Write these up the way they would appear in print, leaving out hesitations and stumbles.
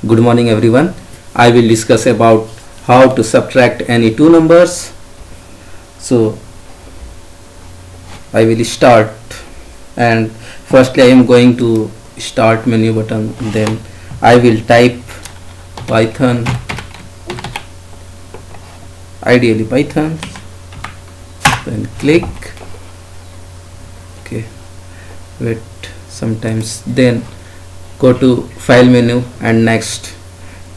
Good morning everyone. I will discuss about how to subtract any two numbers. So I will start, and firstly I am going to start menu button, then I will type Python, ideally Python, then click. Okay, wait sometimes, then go to file menu and next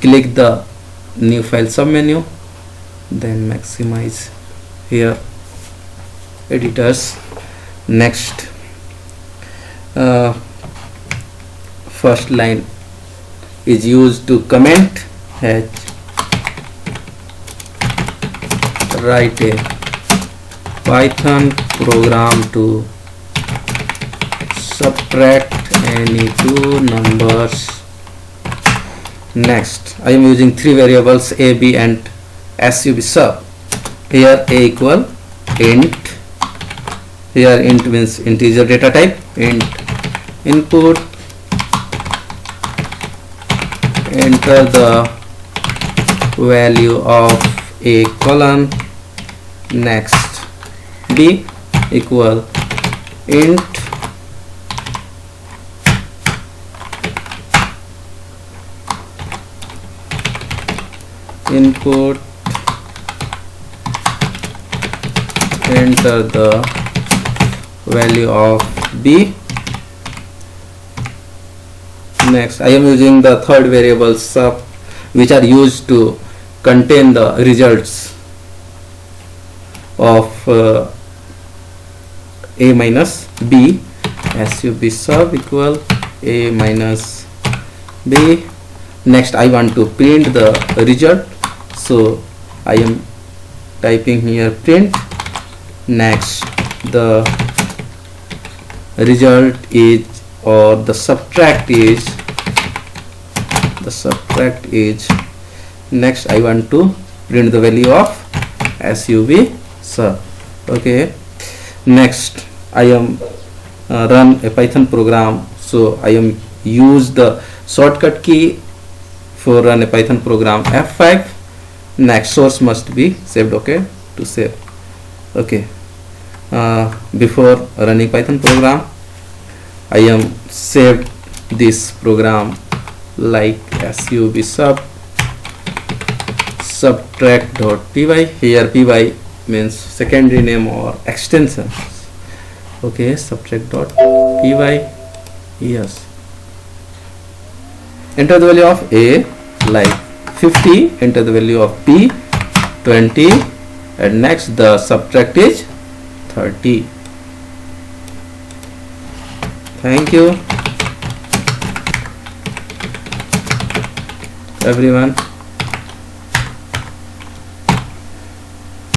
click the new file sub menu, then maximize here editors. Next first line is used to comment H, write a Python program to subtract any two numbers. Next I am using three variables a, b and sub sub. Here a equal int, here int means integer data type, int input, enter the value of a colon, next b equal int input, enter the value of b. Next I am using the third variable sub, which are used to contain the results of a minus b. Sub sub equal a minus b. Next I want to print the result, so I am typing here print. Next the result is, or the subtract is, next I want to print the value of sub sub. Okay, next I am run a Python program, so I am use the shortcut key for run a Python program F5. Next source must be saved. Okay, to save. Okay, before running Python program I am saved this program like sub sub subtract.py. here py means secondary name or extension. Okay, subtract.py. yes, enter the value of a like 50, enter the value of b 20, and next the subtract is 30. Thank you everyone.